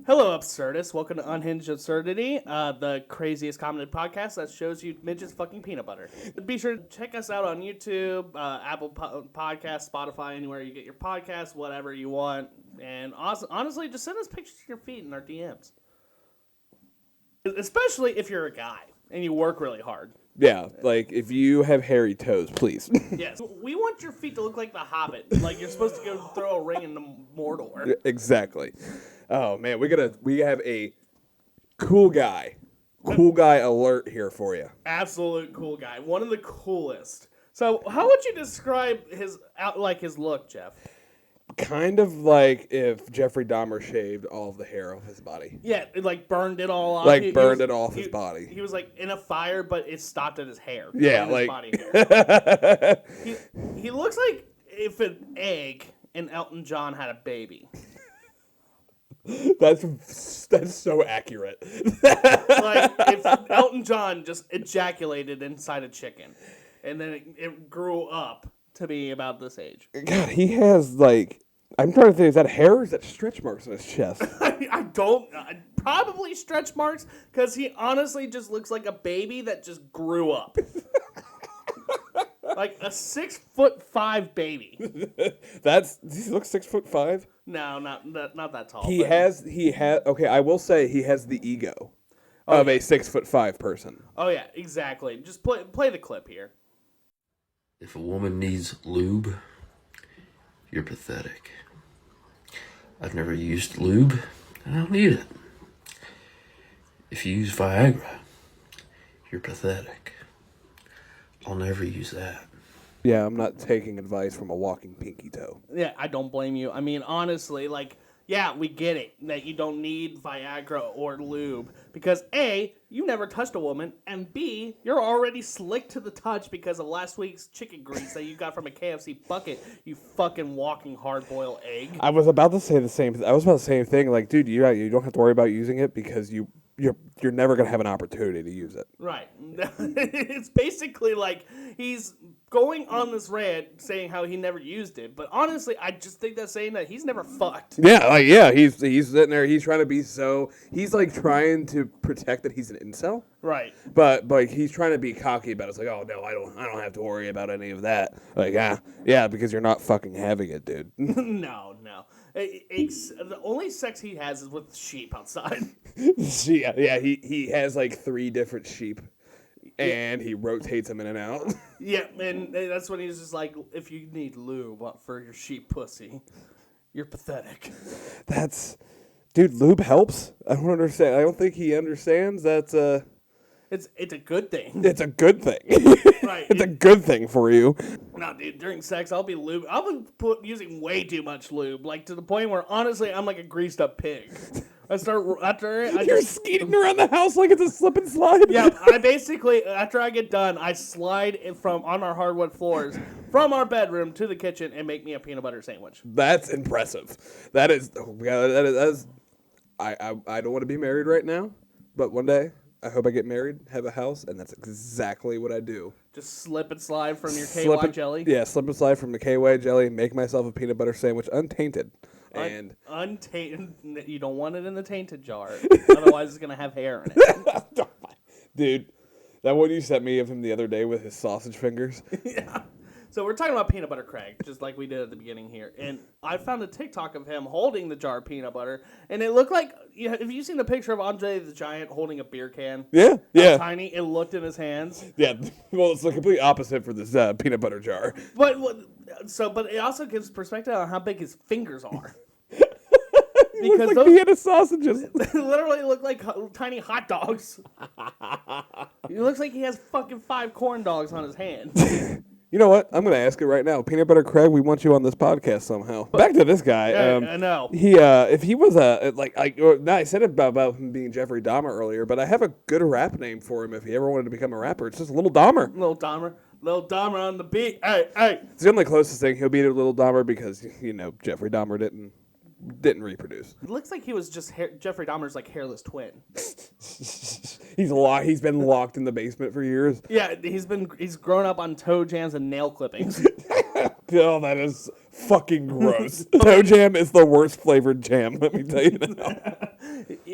Hello, Absurdist. Welcome to Unhinged Absurdity, the craziest comedy podcast that shows you midgets fucking peanut butter. Be sure to check us out on YouTube, Apple Podcasts, Spotify, anywhere you get your podcasts, whatever you want. And honestly, just send us pictures of your feet in our DMs. Especially if you're a guy and you work really hard. Yeah, like if you have hairy toes, please. Yes, we want your feet to look like the Hobbit, like you're supposed to go throw a ring into Mordor. Exactly. Oh man, we have a cool guy alert here for you. Absolute cool guy, one of the coolest. So, how would you describe his look, Jeff? Kind of like if Jeffrey Dahmer shaved all of the hair off his body. Yeah, it like burned it all off. Like burned it off his body. He was like in a fire, but it stopped at his hair. Yeah, his like body hair. he looks like if an egg and Elton John had a baby. That's so accurate. Like if Elton John just ejaculated inside a chicken, and then it grew up to be about this age. God, he has like, I'm trying to think, is that hair or is that stretch marks on his chest? Probably stretch marks, because he honestly just looks like a baby that just grew up. Like a 6'5" baby. He looks 6'5"? No, not that tall. He has, okay, I will say he has the ego of a 6'5" person. Oh yeah, exactly. Just play the clip here. If a woman needs lube, you're pathetic. I've never used lube, and I don't need it. If you use Viagra, you're pathetic. I'll never use that. Yeah, I'm not taking advice from a walking pinky toe. Yeah, I don't blame you. I mean, honestly, like, yeah, we get it that you don't need Viagra or lube because A, you never touched a woman, and B, you're already slick to the touch because of last week's chicken grease that you got from a KFC bucket, you fucking walking hard-boiled egg. I was about to say the same thing. Like, dude, you don't have to worry about using it because you're never going to have an opportunity to use it. Right. It's basically like he's going on this rant saying how he never used it. But honestly, I just think that's saying that he's never fucked. Yeah, he's sitting there. He's trying to be he's like trying to protect that he's an incel. Right. But like he's trying to be cocky about it. It's like, oh no, I don't have to worry about any of that. Like, yeah, because you're not fucking having it, dude. No. The only sex he has is with sheep outside. Yeah, he has like 3 different sheep, and he rotates them in and out. Yeah, and that's when he's just like, if you need lube for your sheep pussy, you're pathetic. Dude, lube helps. I don't understand. I don't think he understands that. It's a good thing. It's a good thing. Right. It's a good thing for you. No, dude, during sex, I'll be using way too much lube, like to the point where, honestly, I'm like a greased up pig. You're skating around the house like it's a slip and slide. Yeah, I basically, after I get done, I slide on our hardwood floors from our bedroom to the kitchen and make me a peanut butter sandwich. That's impressive. That is. I don't want to be married right now, but one day I hope I get married, have a house, and that's exactly what I do. Just slip and slide from your KY jelly? Yeah, slip and slide from the KY jelly, make myself a peanut butter sandwich untainted. Untainted. You don't want it in the tainted jar. Otherwise, it's going to have hair in it. Dude, that one you sent me of him the other day with his sausage fingers. Yeah. So we're talking about peanut butter Craig, just like we did at the beginning here. And I found a TikTok of him holding the jar of peanut butter, and it looked like, have you seen the picture of Andre the Giant holding a beer can? Yeah. How tiny it looked in his hands. Yeah, well, it's the complete opposite for this peanut butter jar. But it also gives perspective on how big his fingers are. Because like Vienna sausages. They literally look like tiny hot dogs. It looks like he has fucking 5 corn dogs on his hand. You know what? I'm going to ask it right now. Peanut Butter Craig, we want you on this podcast somehow. Back to this guy. I know. If he was I said about him being Jeffrey Dahmer earlier, but I have a good rap name for him if he ever wanted to become a rapper. It's just Little Dahmer. Little Dahmer on the beat. Hey. It's the only closest thing he'll be to Little Dahmer because, Jeffrey Dahmer didn't reproduce. It looks like he was just Jeffrey Dahmer's like hairless twin. He's been locked in the basement for years. Yeah, he's grown up on toe jams and nail clippings. Oh, that is fucking gross. Toe jam is the worst flavored jam, let me tell you now.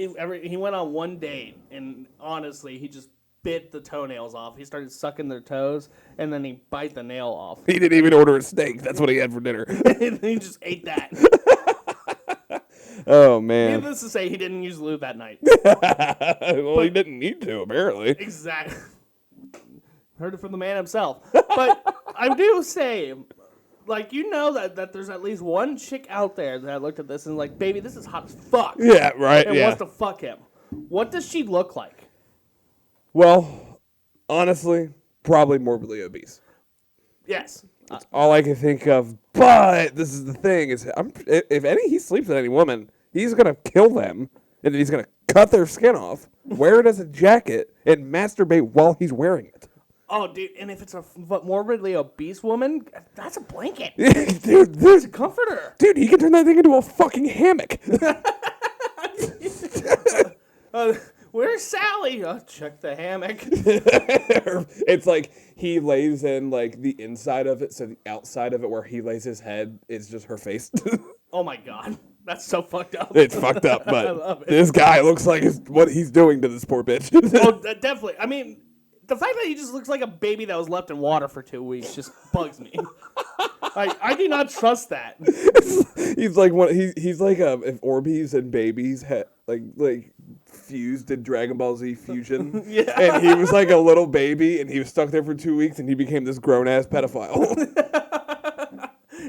he went on one date, and honestly, he just bit the toenails off. He started sucking their toes, and then he bite the nail off. He didn't even order a steak. That's what he had for dinner. He just ate that. Oh, man. Needless to say, he didn't use lube that night. Well, he didn't need to, apparently. Exactly. Heard it from the man himself. But I do say, like, you know that there's at least one chick out there that looked at this and like, baby, this is hot as fuck. Yeah, right, and yeah. wants to fuck him. What does she look like? Well, honestly, probably morbidly obese. Yes. That's all I can think of. But this is the thing: if he sleeps with any woman, he's gonna kill them, and then he's gonna cut their skin off, wear it as a jacket, and masturbate while he's wearing it. Oh, dude, and if it's a morbidly obese woman, that's a blanket. Dude, It's a comforter. Dude, he can turn that thing into a fucking hammock. Where's Sally? Oh, check the hammock. It's like he lays in like the inside of it, so the outside of it where he lays his head is just her face. Oh my god, that's so fucked up. It's fucked up, I but love it. this guy looks like what he's doing to this poor bitch. Oh, definitely. I mean, the fact that he just looks like a baby that was left in water for 2 weeks just bugs me. I do not trust that. He's like he's like if Orbeez and babies had like fused in Dragon Ball Z fusion. Yeah. And he was like a little baby and he was stuck there for 2 weeks and he became this grown ass pedophile.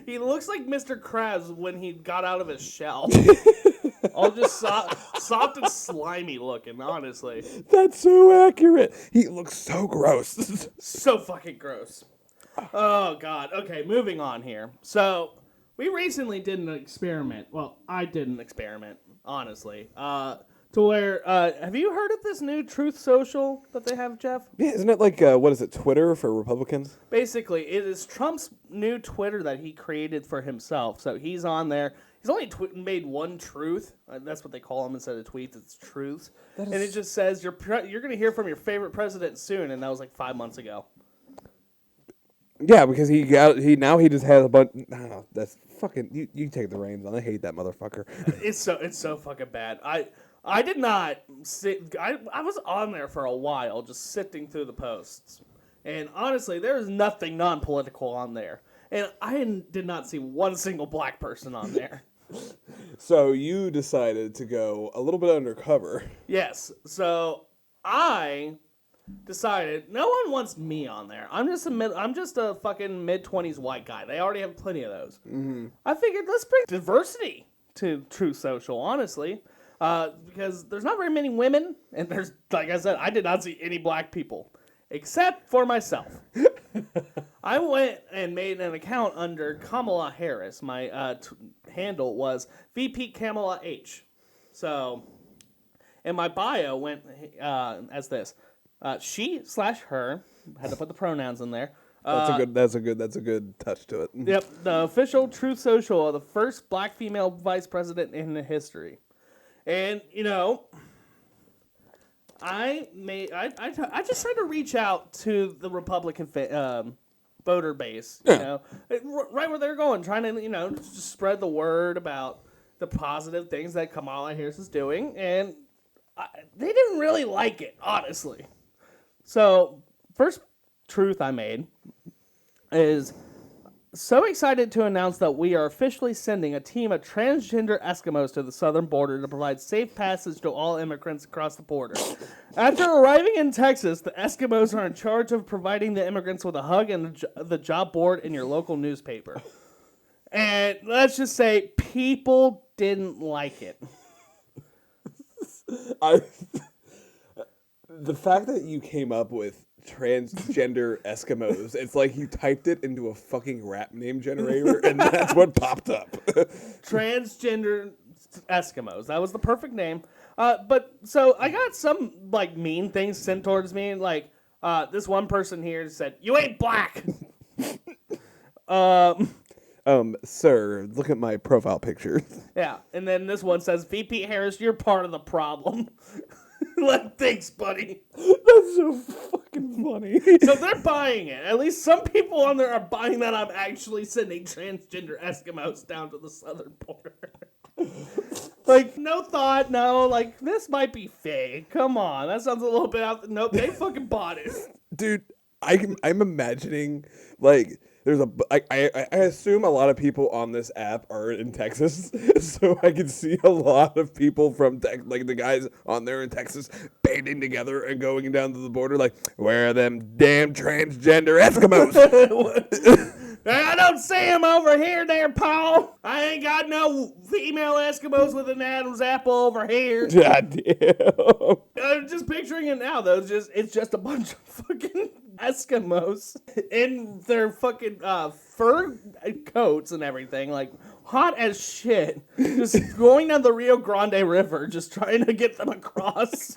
He looks like Mr. Krabs when he got out of his shell. All just soft and slimy looking, honestly. That's so accurate. He looks so gross. So fucking gross. Oh, God. Okay, moving on here. So, we recently did an experiment. Well, I did an experiment, honestly. To where, have you heard of this new Truth Social that they have, Jeff? Yeah, isn't it like, what is it, Twitter for Republicans? Basically, it is Trump's new Twitter that he created for himself. So he's on there. He's only made one truth. That's what they call them instead of tweets. It's truths. And it just says, you're going to hear from your favorite president soon. And that was like 5 months ago. Yeah, because he just has a bunch. I don't know. That's fucking. You take the reins on. I hate that motherfucker. It's so fucking bad. I did not sit. I was on there for a while, just sifting through the posts, and honestly, there is nothing non-political on there, and I did not see one single black person on there. So you decided to go a little bit undercover. Yes. So I decided no one wants me on there. I'm just a fucking mid-20s white guy. They already have plenty of those. Mm-hmm. I figured let's bring diversity to Truth Social, honestly, because there's not very many women, and there's, like I said, I did not see any black people except for myself. I went and made an account under Kamala Harris. My handle was VP Kamala H. So, and my bio went as this. She/her, had to put the pronouns in there. That's a good touch to it. Yep, the official Truth Social of the first black female vice president in the history. And, you know, I just tried to reach out to the Republican voter base, you know, right where they're going, trying to, you know, just spread the word about the positive things that Kamala Harris is doing, and they didn't really like it, honestly. So, first truth I made is so excited to announce that we are officially sending a team of transgender Eskimos to the southern border to provide safe passage to all immigrants across the border. After arriving in Texas, the Eskimos are in charge of providing the immigrants with a hug and the job board in your local newspaper. And let's just say people didn't like it. The fact that you came up with transgender Eskimos, it's like you typed it into a fucking rap name generator and that's what popped up. Transgender Eskimos. That was the perfect name. But so I got some like mean things sent towards me. Like this one person here said, "You ain't black." Sir, look at my profile picture. Yeah, and then this one says, "VP Harris, you're part of the problem." Like, thanks, buddy. That's so fucking funny. So they're buying it. At least some people on there are buying that I'm actually sending transgender Eskimos down to the southern border. Like, no thought, no, like, this might be fake. Come on, that sounds a little bit out. Nope, they fucking bought it. Dude, I'm imagining, like, there's I assume a lot of people on this app are in Texas, so I can see a lot of people from like the guys on there in Texas banding together and going down to the border like, where are them damn transgender Eskimos? I don't see him over here there, Paul. I ain't got no female Eskimos with an Adam's apple over here. God damn. I'm just picturing it now, though. It's just a bunch of fucking Eskimos in their fucking fur coats and everything, like hot as shit, just going down the Rio Grande River, just trying to get them across.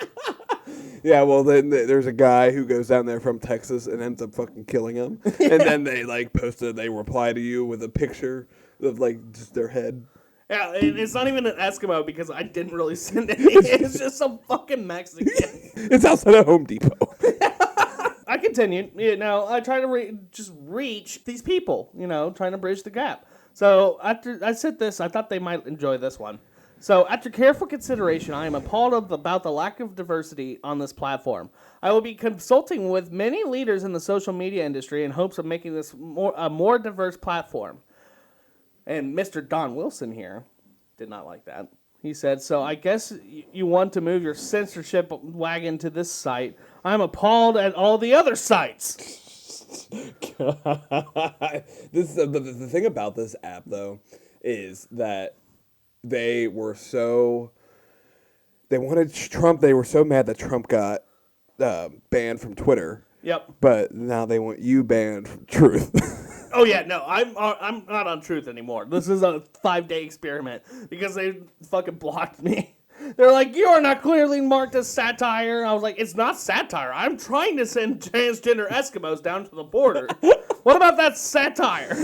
Yeah, well, then there's a guy who goes down there from Texas and ends up fucking killing him. Yeah. And then they, like, they reply to you with a picture of, like, just their head. Yeah, and it's not even an Eskimo because I didn't really send any. It's just some fucking Mexican. It's outside of Home Depot. I continued, I try to just reach these people, trying to bridge the gap. So after I said this, I thought they might enjoy this one. So, after careful consideration, I am appalled about the lack of diversity on this platform. I will be consulting with many leaders in the social media industry in hopes of making this a more diverse platform. And Mr. Don Wilson here did not like that. He said, so I guess you want to move your censorship wagon to this site. I'm appalled at all the other sites. The thing about this app, though, is that they were so mad that Trump got banned from Twitter. Yep. But now they want you banned from Truth. Oh yeah, no, I'm not on Truth anymore. This is a 5-day experiment because they fucking blocked me. They're like, you are not clearly marked as satire. I was like, it's not satire. I'm trying to send transgender Eskimos down to the border. What about that satire?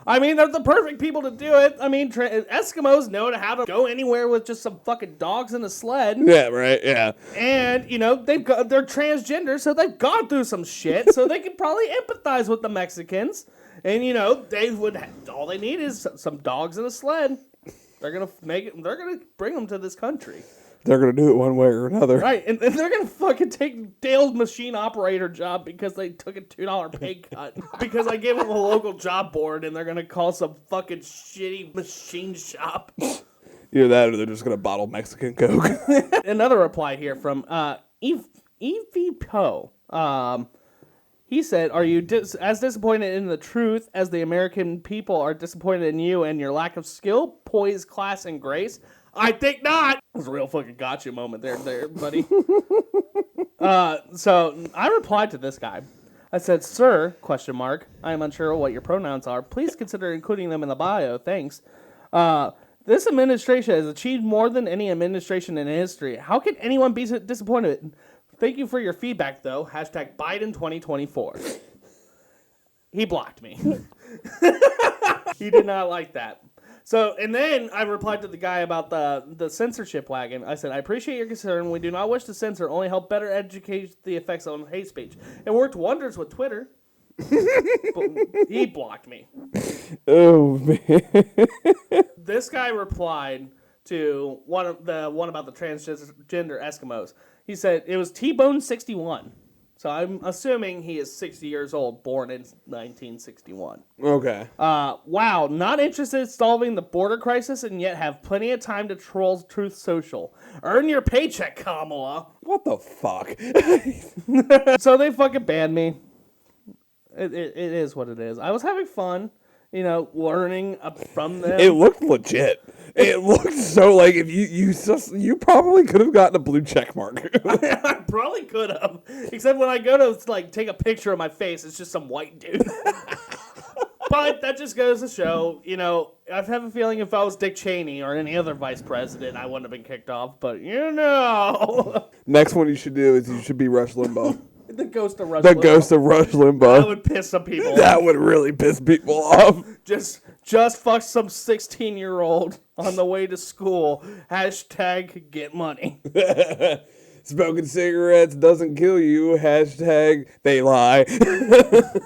I mean, they're the perfect people to do it. I mean, Eskimos know how to go anywhere with just some fucking dogs in a sled. Yeah, right, yeah. And, they're transgender, so they've gone through some shit, so they could probably empathize with the Mexicans. And, they would, all they need is some dogs in a sled. They're going to bring them to this country. They're going to do it one way or another. Right, and they're going to fucking take Dale's machine operator job because they took a $2 pay cut. Because I gave them a local job board and they're going to call some fucking shitty machine shop. Either that or they're just going to bottle Mexican Coke. Another reply here from Evie Poe. He said, are you as disappointed in the truth as the American people are disappointed in you and your lack of skill, poise, class, and grace? I think not. It was a real fucking gotcha moment there, buddy. So I replied to this guy. I said, sir, ? I am unsure what your pronouns are. Please consider including them in the bio. Thanks. This administration has achieved more than any administration in history. How can anyone be so disappointed? Thank you for your feedback, though. Hashtag Biden 2024. He blocked me. He did not like that. So, and then I replied to the guy about the censorship wagon. I said, I appreciate your concern. We do not wish to censor, only help better educate the effects on hate speech. It worked wonders with Twitter. But he blocked me. Oh, man. This guy replied to one about the transgender Eskimos. He said, it was T-Bone61. So I'm assuming he is 60 years old, born in 1961. Okay. Wow, not interested in solving the border crisis and yet have plenty of time to troll Truth Social. Earn your paycheck, Kamala. What the fuck? So they fucking banned me. It is what it is. I was having fun, learning from them. It looked legit. It looked so like if you probably could have gotten a blue check mark. I probably could have, except when I go to take a picture of my face, it's just some white dude. But that just goes to show, I have a feeling if I was Dick Cheney or any other vice president, I wouldn't have been kicked off. But next one you should do is you should be Rush Limbaugh. The ghost of Rush. Ghost of Rush Limbaugh. That would piss some people off. That would really piss people off. Just fuck some 16-year-old on the way to school. Hashtag get money. Smoking cigarettes doesn't kill you. Hashtag they lie.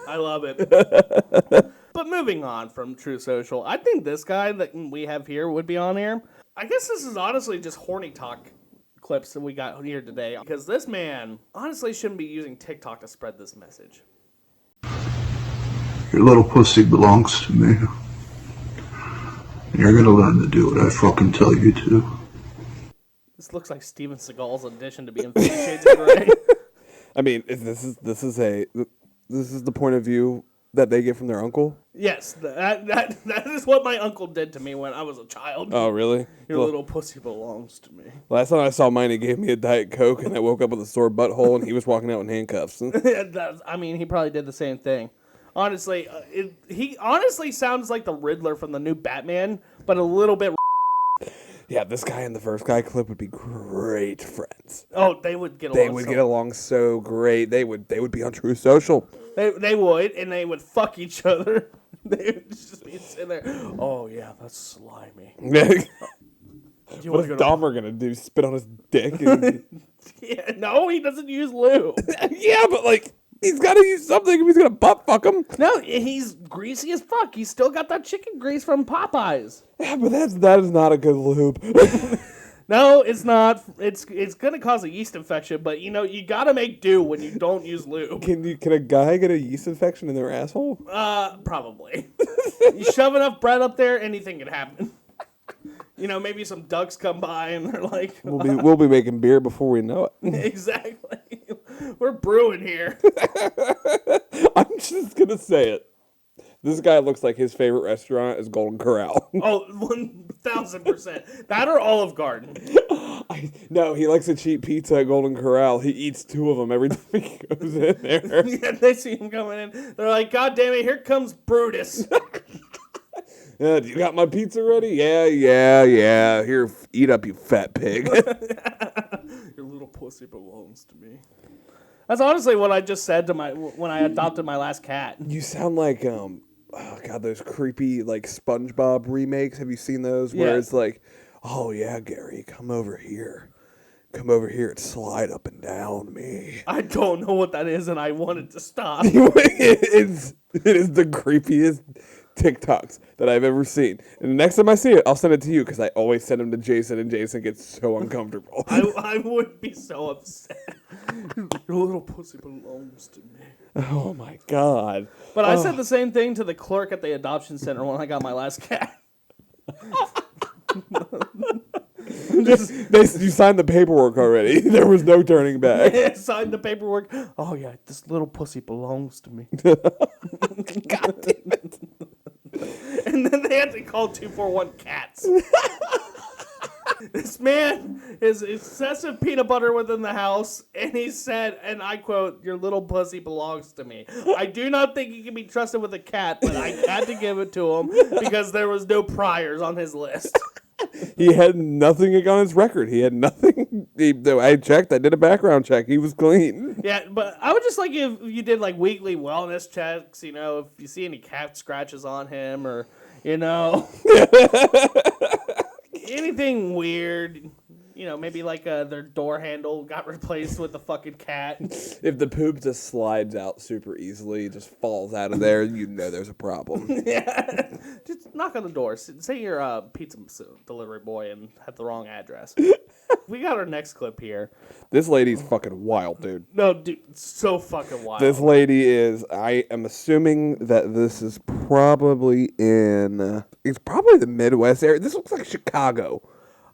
I love it. But moving on from True Social, I think this guy that we have here would be on here. I guess this is honestly just horny talk clips that we got here today. Because this man honestly shouldn't be using TikTok to spread this message. Your little pussy belongs to me. And you're gonna learn to do what I fucking tell you to. This looks like Steven Seagal's audition to be in 50 Shades of Grey. I mean, this is the point of view that they get from their uncle. Yes, that is what my uncle did to me when I was a child. Oh, really? Your little pussy belongs to me. Last time I saw mine, he gave me a Diet Coke, and I woke up with a sore butthole, and he was walking out in handcuffs. I mean, he probably did the same thing. Honestly, he honestly sounds like the Riddler from the new Batman, but a little bit. Yeah, this guy and the first guy clip would be great friends. Oh, they would get along. They would get along so great. They would be on True Social. They would, and they would fuck each other. They would just be sitting there. Oh yeah, that's slimy. What is Dahmer gonna do? Spit on his dick? Yeah, no, he doesn't use lube. Yeah, but like. He's got to use something if he's going to butt fuck him. No, he's greasy as fuck. He's still got that chicken grease from Popeyes. Yeah, but that is not a good lube. No, it's not. It's going to cause a yeast infection, but you got to make do when you don't use lube. Can a guy get a yeast infection in their asshole? Probably. You shove enough bread up there, anything can happen. Maybe some ducks come by and they're like, we'll be making beer before we know it. Exactly. We're brewing here. I'm just gonna say it. This guy looks like his favorite restaurant is Golden Corral. Oh, 1,000%. That or Olive Garden. No, he likes a cheap pizza at Golden Corral. He eats 2 of them every time he goes in there. Yeah, they see him coming in. They're like, God damn it, here comes Brutus. Yeah, you got my pizza ready? Yeah. Here, eat up, you fat pig. Your little pussy belongs to me. That's honestly what I just said to when I adopted my last cat. You sound like oh god, those creepy like SpongeBob remakes. Have you seen those? Where it's like, oh yeah, Gary, come over here and slide up and down me. I don't know what that is, and I wanted to stop. It is the creepiest TikToks that I've ever seen. And the next time I see it, I'll send it to you because I always send them to Jason, and Jason gets so uncomfortable. I would be so upset. Your little pussy belongs to me. Oh my god. But I said the same thing to the clerk at the adoption center when I got my last cat. You signed the paperwork already. There was no turning back. I signed the paperwork. Oh yeah, this little pussy belongs to me. God damn it. And then they had to call 241 cats. This man is excessive peanut butter within the house, and he said, and I quote, "Your little pussy belongs to me." I do not think he can be trusted with a cat, but I had to give it to him because there was no priors on his list. He had nothing on his record. He had nothing. I checked. I did a background check. He was clean. Yeah, but I would just like if you did like weekly wellness checks, if you see any cat scratches on him or, anything weird, maybe like their door handle got replaced with a fucking cat. If the poop just slides out super easily, just falls out of there, there's a problem. Yeah. Just knock on the door. Say you're a pizza delivery boy and have the wrong address. We got our next clip here. This lady's fucking wild, dude. No, dude, so fucking wild. This lady is, I am assuming that this is probably it's probably the Midwest area. This looks like Chicago.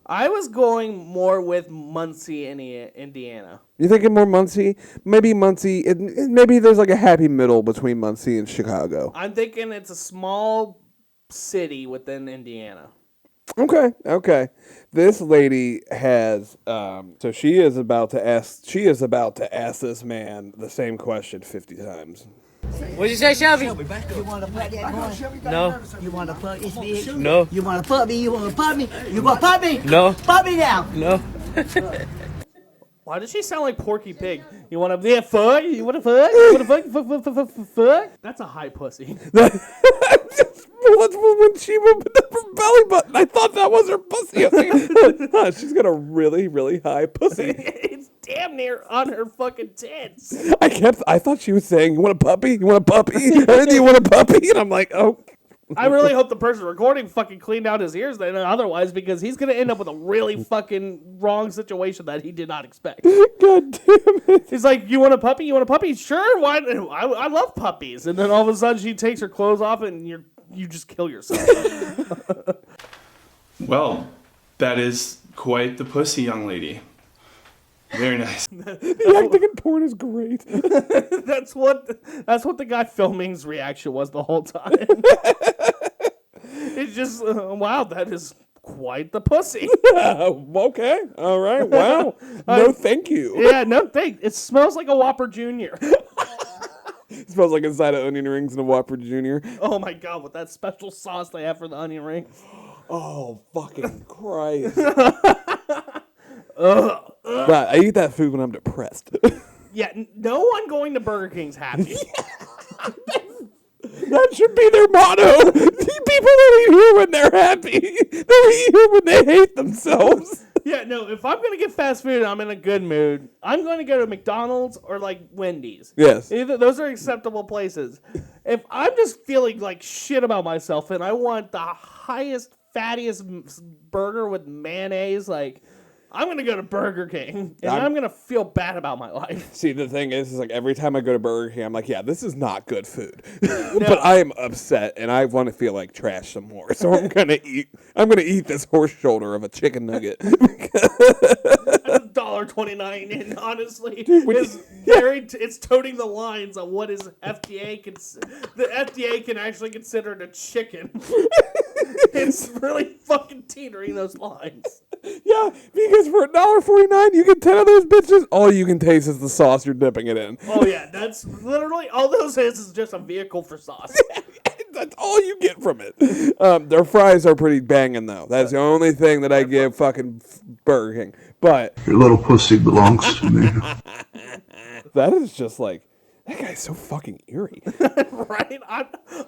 I was going more with Muncie, Indiana. You thinking more Muncie? Maybe Muncie. Maybe there's like a happy middle between Muncie and Chicago. I'm thinking it's a small city within Indiana. Okay. This lady has so she is about to ask this man the same question 50 times. What'd you say, Shelby? You want to put that boy? No. You want to put this bitch? No. You want to put me? You want to put me? You want to put me? No. Put me now. No. Why does she sound like Porky Pig? You want to fuck? You want to fuck? You want to fuck? That's a high pussy. When she opened up her belly button, I thought that was her pussy. I was like, she's got a really, really high pussy. It's damn near on her fucking tits. I thought she was saying, "You want a puppy? You want a puppy? Do you want a puppy?" And I'm like, "Oh." I really hope the person recording fucking cleaned out his ears then, otherwise, because he's gonna end up with a really fucking wrong situation that he did not expect. God damn it. He's like, "You want a puppy? You want a puppy? Sure. Why? I love puppies." And then all of a sudden, she takes her clothes off, and you just kill yourself. Well, that is quite the pussy, young lady. Very nice. The acting in porn is great. That's what the guy filming's reaction was the whole time. It's just wow, that is quite the pussy. Okay, all right, wow. No, thank you. Yeah, no thank. It smells like a Whopper Jr. It smells like inside of onion rings and a Whopper Jr. Oh my god, with that special sauce they have for the onion rings. Oh, fucking Christ. But I eat that food when I'm depressed. Yeah, no one going to Burger King's happy. That should be their motto. The people don't eat here when they're happy. They eat here when they hate themselves. Yeah, no, if I'm going to get fast food and I'm in a good mood, I'm going to go to McDonald's or, like, Wendy's. Yes. Either those are acceptable places. If I'm just feeling like shit about myself and I want the highest, fattiest burger with mayonnaise, like, I'm going to go to Burger King, and I'm going to feel bad about my life. See, the thing is like every time I go to Burger King, I'm like, yeah, this is not good food. But I am upset, and I want to feel like trash some more. So I'm gonna eat this horse shoulder of a chicken nugget. $1.29, and honestly, it's toting the lines on what is the FDA can actually consider it a chicken. It's really fucking teetering those lines. Yeah, because for $1.49, you get 10 of those bitches. All you can taste is the sauce you're dipping it in. Oh yeah, that's literally all those is just a vehicle for sauce. That's all you get from it. Their fries are pretty banging, though. That's the only thing that I give fucking Burger King. But Your little pussy belongs to me. that is just like, that guy's so fucking eerie. Right?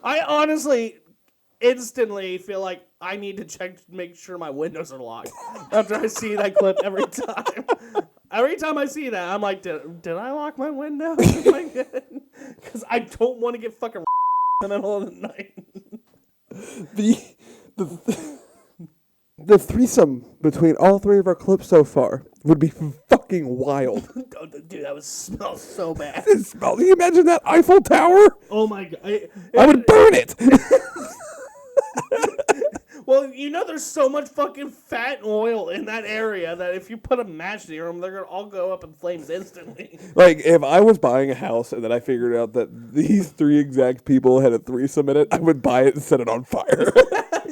I honestly instantly feel like I need to check to make sure my windows are locked after I see that clip every time. Every time I see that, I'm like, did I lock my window? Because I don't want to get fucking in the middle of the night. The threesome between all three of our clips so far would be fucking wild. Dude, that would smell so bad. Can you imagine that Eiffel Tower? Oh my god. I would burn it. Well, you know there's so much fucking fat and oil in that area that if you put a match near them, they're going to all go up in flames instantly. Like, if I was buying a house and then I figured out that these three exact people had a threesome in it, I would buy it and set it on fire.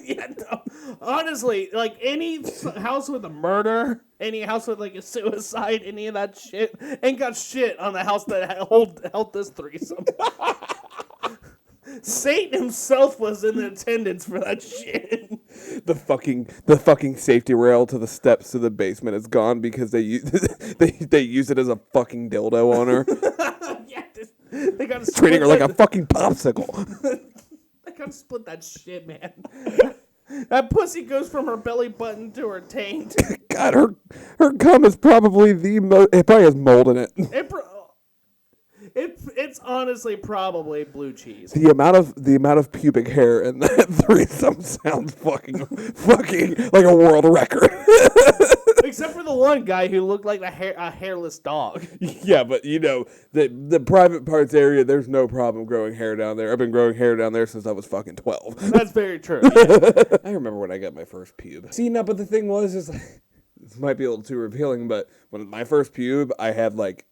Yeah, no. Honestly, like any house with a murder, any house with like a suicide, any of that shit, ain't got shit on the house that held this threesome. Satan himself was in attendance for that shit. The fucking safety rail to the steps to the basement is gone because they use it as a fucking dildo on her. Yeah, they gotta Treating her like a fucking popsicle. They gotta split that shit, man. That pussy goes from her belly button to her taint. God, her cum is probably it probably has mold in it. It's honestly probably blue cheese. The amount of pubic hair in that threesome sounds fucking like a world record. Except for the one guy who looked like a hairless dog. Yeah, but you know, the private parts area, there's no problem growing hair down there. I've been growing hair down there since I was fucking 12. That's very true. Yeah. I remember when I got my first pube. See, no, but the thing was, is like, this might be a little too revealing, but when my first pube, I had like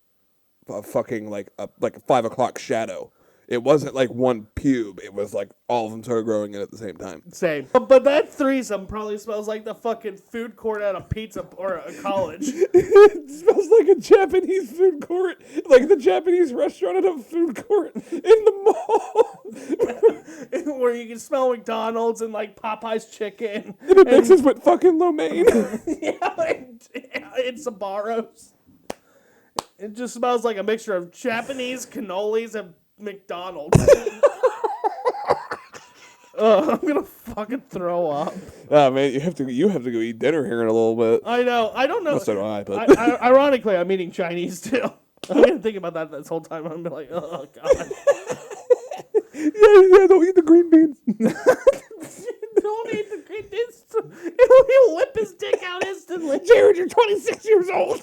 a fucking like a 5 o'clock shadow. It wasn't like one pube. It was like all of them started growing in at the same time. Same. But that threesome probably smells like the fucking food court at a pizza or a college. It smells like a Japanese food court, like the Japanese restaurant at a food court in the mall. Where you can smell McDonald's and like Popeye's chicken. And it mixes with fucking lo mein. Yeah, it's Sabaros. It just smells like a mixture of Japanese cannolis and McDonald's. I'm gonna fucking throw up. Oh man, you have to go eat dinner here in a little bit. I know. I don't know. Well, so do I, but Ironically, I'm eating Chinese too. I'm gonna think about that this whole time. I'm gonna be like, oh god. yeah, don't eat the green beans. Don't eat the green beans. He'll whip his dick out instantly. Jared, you're 26 years old.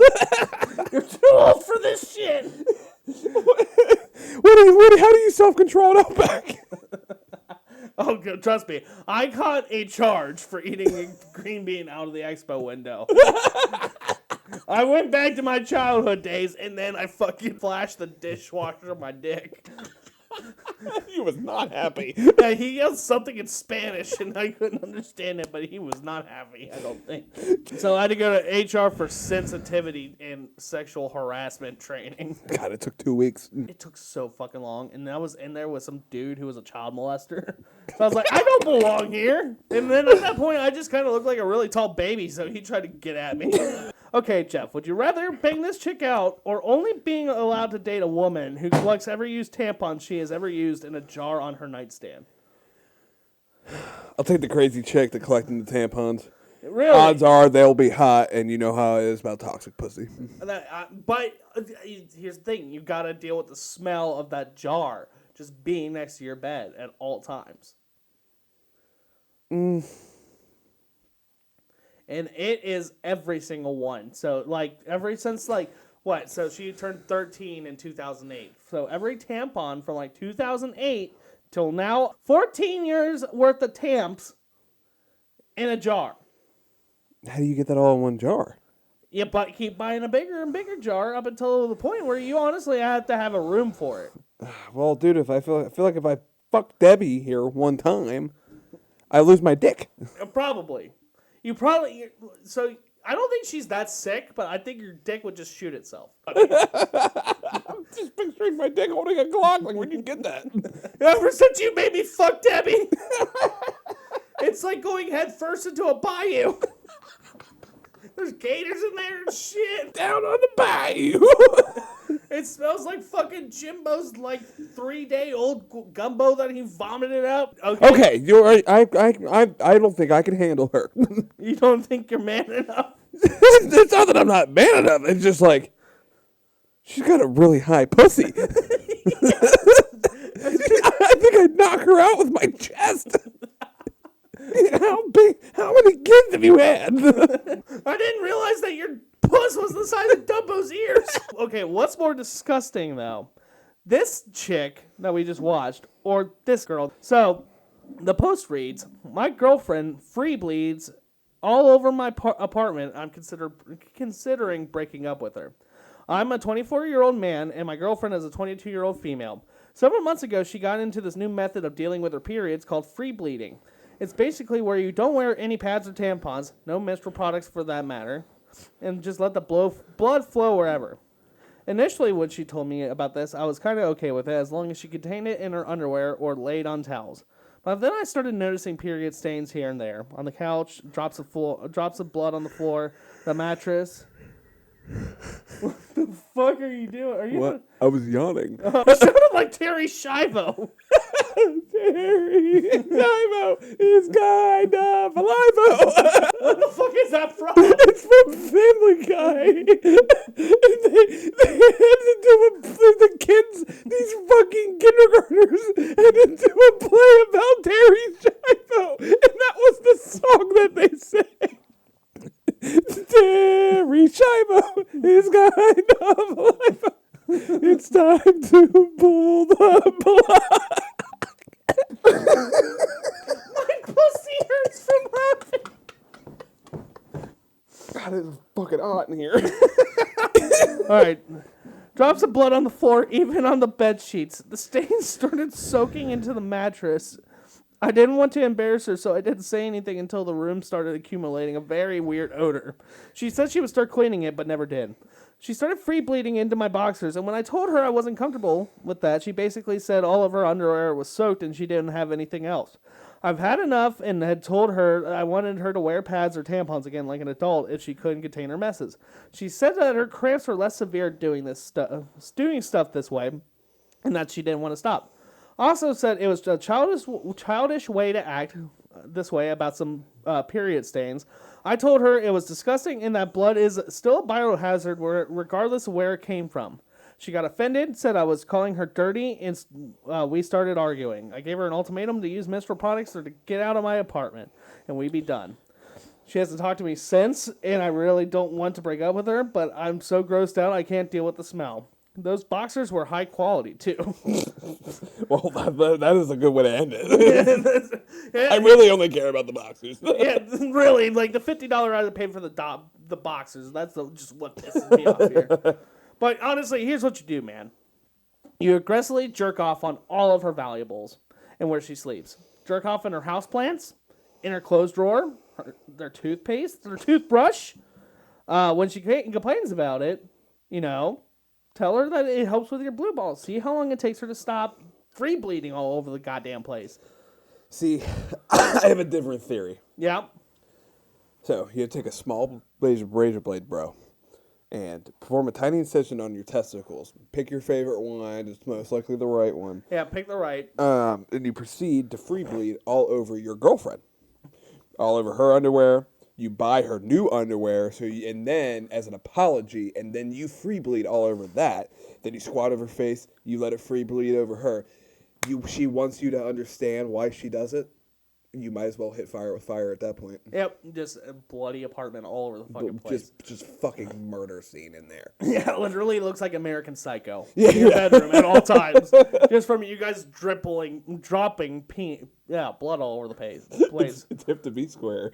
You're too old for this shit. How do you self-control it out back? Oh, good. Trust me. I caught a charge for eating a green bean out of the expo window. I went back to my childhood days, and then I fucking flashed the dishwasher on my dick. He was not happy. Yeah, he yelled something in Spanish, and I couldn't understand it, but he was not happy, I don't think. So I had to go to HR for sensitivity and sexual harassment training. God, it took 2 weeks. It took so fucking long, and I was in there with some dude who was a child molester. So I was like, I don't belong here. And then at that point, I just kind of looked like a really tall baby, so he tried to get at me. Okay, Jeff, would you rather bang this chick out or only being allowed to date a woman who collects every used tampon she has ever used in a jar on her nightstand? I'll take the crazy chick that collecting the tampons. Really? Odds are they'll be hot, and you know how it is about toxic pussy. But here's the thing. You got to deal with the smell of that jar just being next to your bed at all times. And it is every single one. So, like, since, like, what? So she turned 13 in 2008. So every tampon from, like, 2008 till now, 14 years worth of tamps in a jar. How do you get that all in one jar? Yeah, but keep buying a bigger and bigger jar up until the point where you honestly have to have a room for it. Well, dude, I feel like if I fuck Debbie here one time, I lose my dick. Probably. So I don't think she's that sick, but I think your dick would just shoot itself. I'm just picturing my dick holding a Glock. Like, where'd you get that? Ever since you made me fuck Debbie, it's like going head first into a bayou. There's gators in there and shit. Down on the bayou. It smells like fucking Jimbo's like 3-day-old gumbo that he vomited out. Okay, you're right. I don't think I can handle her. You don't think you're man enough? It's not that I'm not man enough. It's just like she's got a really high pussy. I think I'd knock her out with my chest. How many kids have you had? I didn't realize that your puss was the size of Dumbo's ears. Okay, what's more disgusting, though? This chick that we just watched, or this girl. So, the post reads, my girlfriend free bleeds all over my apartment. I'm considering breaking up with her. I'm a 24-year-old man, and my girlfriend is a 22-year-old female. Several months ago, she got into this new method of dealing with her periods called free bleeding. It's basically where you don't wear any pads or tampons, no menstrual products for that matter, and just let the blood flow wherever. Initially, when she told me about this, I was kind of okay with it as long as she contained it in her underwear or laid on towels. But then I started noticing period stains here and there. On the couch, drops of blood on the floor, the mattress. What the fuck are you doing? Are you? What? I was yawning. It sounded like Terry Schiavo. Terry Schiavo is kind of alive. What the fuck is that from? It's from Family Guy. they had to do the kids, these fucking kindergartners, had to do a play about Terry Schiavo, and that was the song that they sang. Terry Schiavo is kind of alive. It's time to pull the plug. My pussy hurts from laughing. God, it's fucking hot in here. All right. Drops of blood on the floor, even on the bed sheets. The stains started soaking into the mattress. I didn't want to embarrass her, so I didn't say anything until the room started accumulating a very weird odor. She said she would start cleaning it, but never did. She started free bleeding into my boxers, and when I told her I wasn't comfortable with that, she basically said all of her underwear was soaked and she didn't have anything else. I've had enough and had told her I wanted her to wear pads or tampons again like an adult if she couldn't contain her messes. She said that her cramps were less severe doing stuff this way, and that she didn't want to stop. Also said it was a childish way to act this way about some period stains. I told her it was disgusting and that blood is still a biohazard regardless of where it came from. She got offended, said I was calling her dirty, and we started arguing. I gave her an ultimatum to use menstrual products or to get out of my apartment, and we'd be done. She hasn't talked to me since, and I really don't want to break up with her, but I'm so grossed out I can't deal with the smell. Those boxers were high quality, too. Well, that is a good way to end it. I really only care about the boxers. Yeah, really, like the $50 I paid for the boxers, that's just what pisses me off here. But honestly, here's what you do, man. You aggressively jerk off on all of her valuables and where she sleeps. Jerk off in her houseplants, in her clothes drawer, their toothpaste, their toothbrush. When she complains about it, tell her that it helps with your blue balls. See how long it takes her to stop free bleeding all over the goddamn place. See, I have a different theory. Yeah. So, you take a small razor blade, bro, and perform a tiny incision on your testicles. Pick your favorite one. It's most likely the right one. Yeah, pick the right. And you proceed to free bleed all over your girlfriend. All over her underwear. You buy her new underwear, and then, as an apology, and then you free bleed all over that. Then you squat over her face. You let it free bleed over her. She wants you to understand why she does it. You might as well hit fire with fire at that point. Yep, just a bloody apartment all over the fucking place. Just fucking murder scene in there. Yeah, literally looks like American Psycho in your bedroom at all times. Just from you guys dropping blood all over the place. It's hip to be square.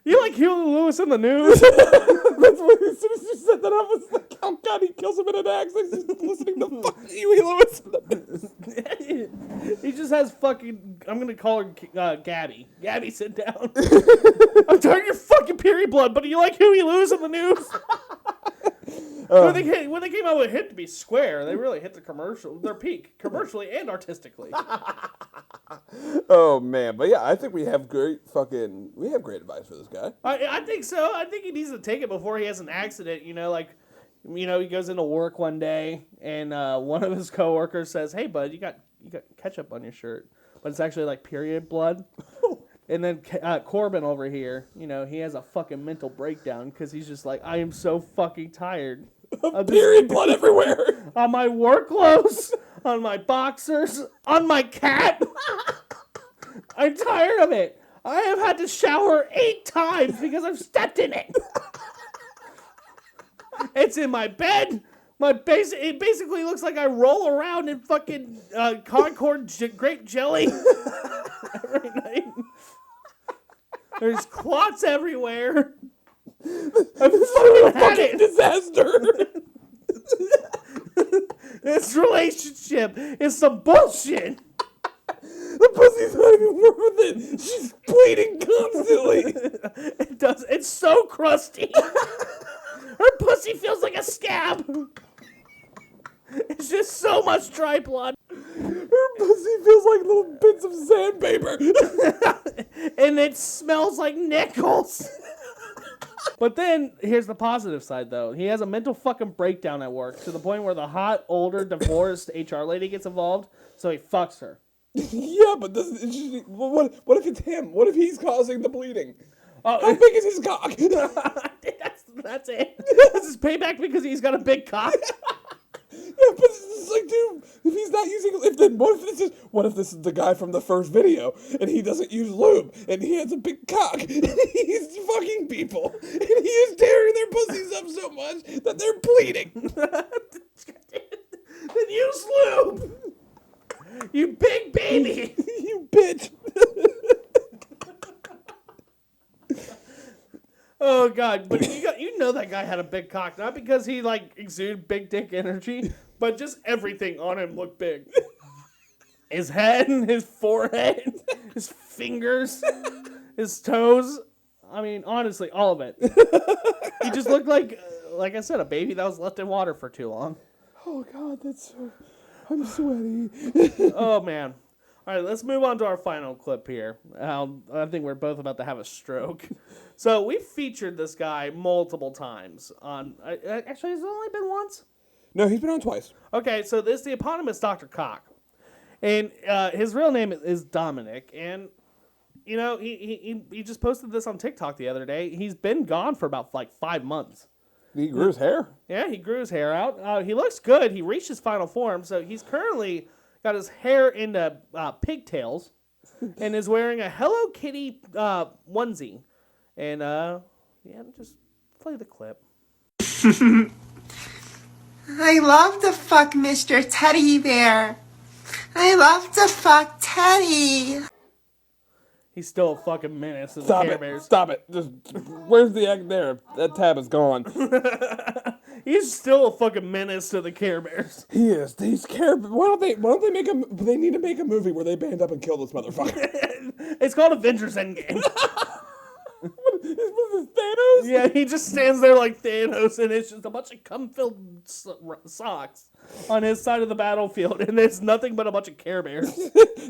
You like Huey Lewis in the news? That's what, as soon as you said that, I was like, oh god, he kills him in an axe. He's just listening to fucking Huey Lewis in the news. He just has fucking, I'm going to call her Gabby. Gabby, sit down. I'm tired of your fucking period blood, but do you like Huey Lewis in the news? When they came out with Hit to Be Square, they really hit their peak, commercially and artistically. Oh man, but yeah, I think we have great advice for this guy. I think so. I think he needs to take it before he has an accident. He goes into work one day and one of his coworkers says, "Hey, bud, you got ketchup on your shirt," but it's actually like period blood. And then Corbin over here, he has a fucking mental breakdown because he's just like, I am so fucking tired of Period blood everywhere. On my work clothes, on my boxers, on my cat. I'm tired of it. I have had to shower 8 times because I've stepped in it. It's in my bed. It basically looks like I roll around in fucking Concord grape jelly every night. There's clots everywhere. I've fucking disaster. This relationship is some bullshit. The pussy's not even worth it. She's bleeding constantly. It does. It's so crusty. Her pussy feels like a scab. It's just so much dry blood. Her pussy feels like little bits of sandpaper. And it smells like nickels. But then, here's the positive side, though. He has a mental fucking breakdown at work to the point where the hot, older, divorced HR lady gets involved, so he fucks her. Yeah, but what if it's him? What if he's causing the bleeding? How big is his cock? That's it. This is payback because he's got a big cock. Yeah, but it's like, dude, if he's not using, what if this is the guy from the first video and he doesn't use lube and he has a big cock and he's fucking people and he is tearing their pussies up so much that they're bleeding? Then use lube. You big baby. You bitch. Oh god, but you know that guy had a big cock, not because he exuded big dick energy, but just everything on him looked big. His head, his forehead, his fingers, his toes. I mean, honestly, all of it. He just looked like I said, a baby that was left in water for too long. Oh god, I'm sweaty. Oh man. All right, let's move on to our final clip here. I think we're both about to have a stroke. So we featured this guy multiple times on. Actually, it's only been once. No, he's been on twice. Okay, so this is the eponymous Dr. Cock. And his real name is Dominic. And, you know, he just posted this on TikTok the other day. He's been gone for about, 5 months. He grew his hair. Yeah, he grew his hair out. He looks good. He reached his final form. So he's currently got his hair into pigtails and is wearing a Hello Kitty onesie. And, just play the clip. I love to fuck Mr. Teddy Bear. I love to fuck Teddy. He's still a fucking menace to the Care Bears. Stop it. Just, where's the act there? That tab is gone. He's still a fucking menace to the Care Bears. He is. These Care Bears. Why don't they make a? They need to make a movie where they band up and kill this motherfucker. It's called Avengers Endgame. Was this Thanos? Yeah, he just stands there like Thanos, and it's just a bunch of cum-filled socks on his side of the battlefield, and it's nothing but a bunch of Care Bears.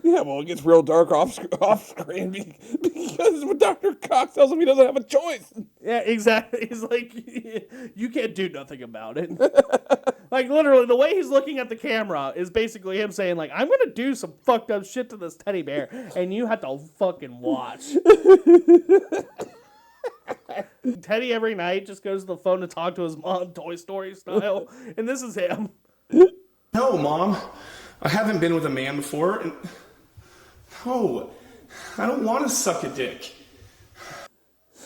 Yeah, well, it gets real dark off screen because when Dr. Cox tells him he doesn't have a choice. Yeah, exactly. He's like, you can't do nothing about it. Like, literally, the way he's looking at the camera is basically him saying, like, I'm going to do some fucked up shit to this teddy bear, and you have to fucking watch. Teddy every night just goes to the phone to talk to his mom, Toy Story style, and this is him. No, Mom. I haven't been with a man before. And... No, I don't want to suck a dick.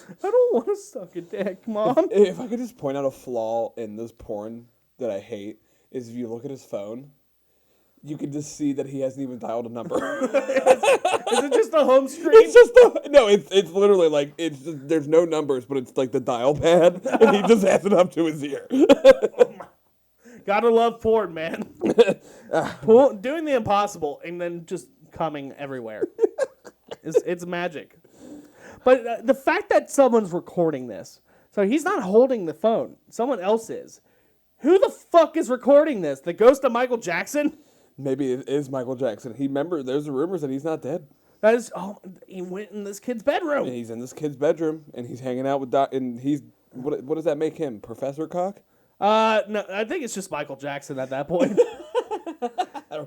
I don't want to suck a dick, Mom. If I could just point out a flaw in this porn that I hate, is if you look at his phone, you can just see that he hasn't even dialed a number. Is it just the home screen? It's just it's literally like it's just, there's no numbers, but it's like the dial pad, and he just has it up to his ear. Gotta love porn, man. Doing the impossible and then just coming everywhere. It's magic. But the fact that someone's recording this, so he's not holding the phone, someone else is. Who the fuck is recording this? The ghost of Michael Jackson? Maybe it is Michael Jackson. There's rumors that he's not dead. That is, he went in this kid's bedroom. And he's in this kid's bedroom, and he's hanging out with and he's, what does that make him? Professor Cock? No, I think it's just Michael Jackson at that point.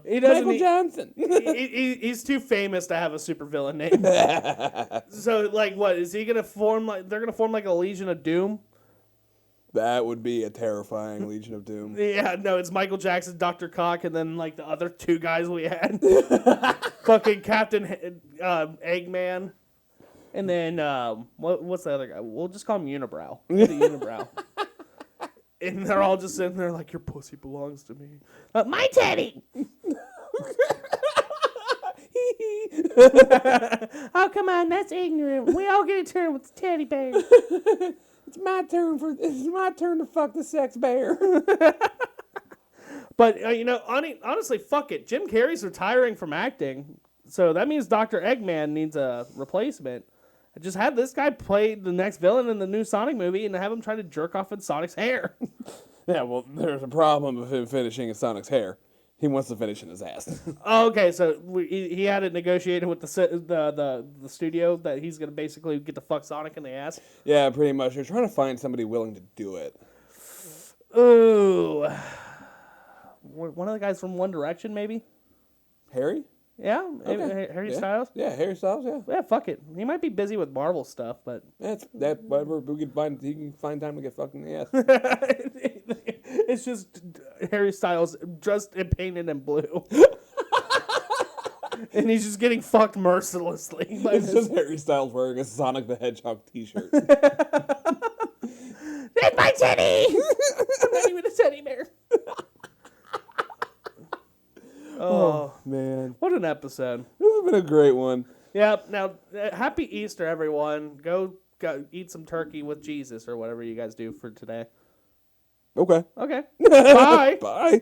He doesn't Michael Johnson. He's too famous to have a supervillain name. So, like, what is he gonna form? Like, they're gonna form like a Legion of Doom. That would be a terrifying Legion of Doom. Yeah, no, it's Michael Jackson, Dr. Cock, and then like the other two guys we had, fucking Captain Eggman, and then what's the other guy? We'll just call him Unibrow. The Unibrow. And they're all just sitting there like, your pussy belongs to me. My teddy! Oh, come on, that's ignorant. We all get a turn with the teddy bear. It's my turn to fuck the sex bear. But, honestly, fuck it. Jim Carrey's retiring from acting, so that means Dr. Eggman needs a replacement. Just have this guy play the next villain in the new Sonic movie and have him try to jerk off in Sonic's hair. Yeah, well, there's a problem with him finishing in Sonic's hair. He wants to finish in his ass. Oh, okay, so he had it negotiated with the studio that he's going to basically get to fuck Sonic in the ass? Yeah, pretty much. You're trying to find somebody willing to do it. Ooh. One of the guys from One Direction, maybe? Harry? Yeah, Okay. Harry Styles. Yeah, Harry Styles. Yeah. Yeah, fuck it. He might be busy with Marvel stuff, but Whatever we can find. He can find time to get fucking the ass. It's just Harry Styles dressed and painted in blue, and he's just getting fucked mercilessly. It's just Harry Styles wearing a Sonic the Hedgehog T-shirt. That's my teddy. I'm not even a teddy bear. Oh, man. What an episode. This has been a great one. Yep. Now, happy Easter, everyone. Go eat some turkey with Jesus or whatever you guys do for today. Okay. Okay. Bye. Bye.